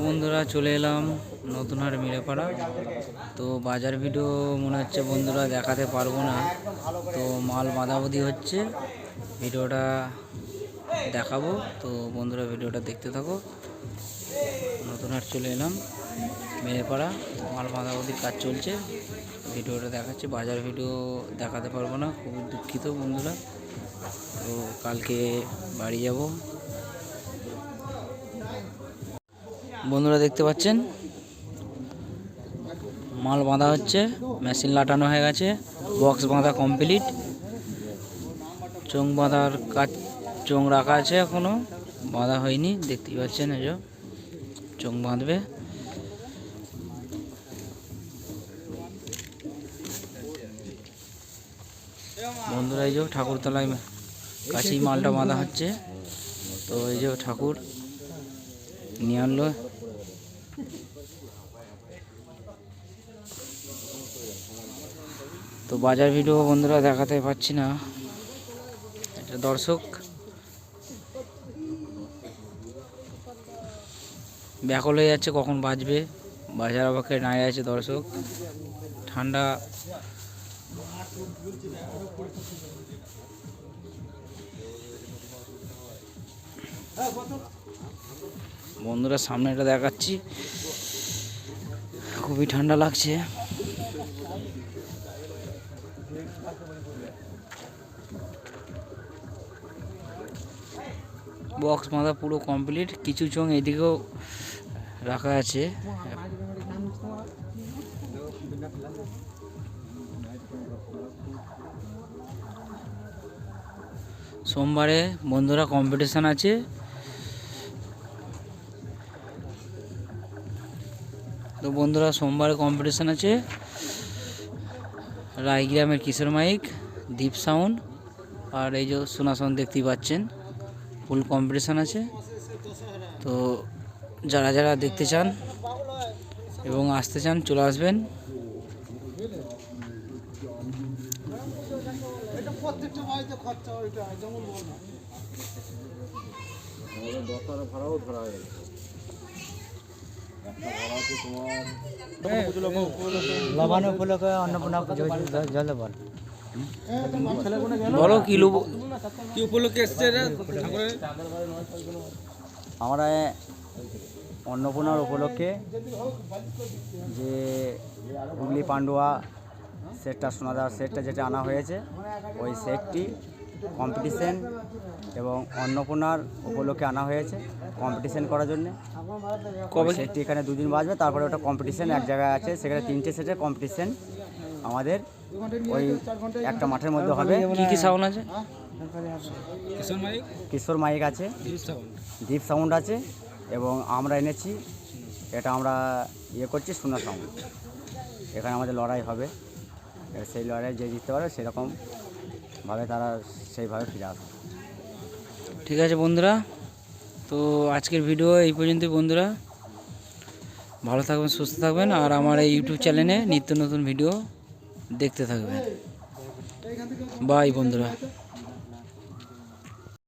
বন্ধুরা চলে এলাম নতুনহাট মিরেপাড়া। তো বাজার ভিডিও মনে হচ্ছে বন্ধুরা দেখাতে পারবো না, তো মাল বাঁধাবাঁধি হচ্ছে, ভিডিওটা দেখাবো। তো বন্ধুরা ভিডিওটা দেখতে থাকো। নতুনহাট চলে এলাম মিরেপাড়া, মাল বাঁধাবাঁধির কাজ চলছে, ভিডিওটা দেখাচ্ছি। বাজার ভিডিও দেখাতে পারবো না, খুবই দুঃখিত বন্ধুরা। তো কালকে বাড়ি যাব। বন্ধুরা দেখতে পাচ্ছেন মাল বাঁধা হচ্ছে, মেশিন লাটানো হয়ে গেছে, বক্স বাঁধা কমপ্লিট, চোং বাঁধার কাজ, চোং রাখা আছে, এখনো বাঁধা হয়নি, দেখতেই পাচ্ছেন। এই যে চোং বাঁধবে। বন্ধুরা এই যে ঠাকুরতলায় কাছেই মালটা বাঁধা হচ্ছে। তো এই যে ঠাকুর নিয়ে আনলো। তো বাজার ভিডিও বন্ধুরা দেখাতে পাচ্ছি না, এটা দর্শক ব্যাকল হয়ে যাচ্ছে, কখন বাজবে, বাজার অবাকে দাঁড়িয়ে আছে দর্শক। ঠান্ডা বন্ধুরা সামনে এটা দেখাচ্ছি, খুবই ঠান্ডা লাগছে। বক্স বাঁধা পুরো কমপ্লিট, কিছু চোং এদিকেও রাখা আছে। সোমবারে বন্ধুরা কম্পিটিশান আছে। তো বন্ধুরা সোমবারে কম্পিটিশান আছে, রায়গ্রামের কিশোর মাইক, দীপ সাউন্ড আর এই যে সোনা সাউন্ড দেখতেই পাচ্ছেন, ফুল কম্পিটিশান আছে। তো যারা যারা দেখতে চান এবং আসতে চান চলে আসবেন। লবান উপলক্ষে অন্নপূর্ণা জল বল বলো কি উপলক্ষে এসছে আমরা অন্নপূর্ণার উপলক্ষে যে হুগলি পান্ডুয়া সেটটা, সোনাদার সেটটা যেটা আনা হয়েছে, ওই সেটটি কম্পিটিশন এবং অন্নপূর্ণার উপলক্ষে আনা হয়েছে কম্পিটিশন করার জন্যে। কবে সেটটি এখানে দুদিন বাজবে, তারপরে ওটা কম্পিটিশন এক জায়গায় আছে, সেখানে 3টে সেটের কম্পিটিশন আমাদের ওই একটা মাঠের মধ্যে হবে। কি কি সাউন্ড আছে? কিশোর মাইক আছে, দীপ সাউন্ড আছে, এবং আমরা এনেছি, এটা আমরা করছি সোনা সাউন্ড। এখানে আমাদের লড়াই হবে, সেই লড়াই যে জিততে পারবে সেরকমভাবে তারা সেইভাবে ফিরে আসবে। ঠিক আছে বন্ধুরা, তো আজকের ভিডিও এই পর্যন্তই। বন্ধুরা ভালো থাকবেন, সুস্থ থাকবেন, আর আমার এই ইউটিউব চ্যানেলে নিত্য নতুন ভিডিও দেখতে থাকবেন। বাই বন্ধুরা।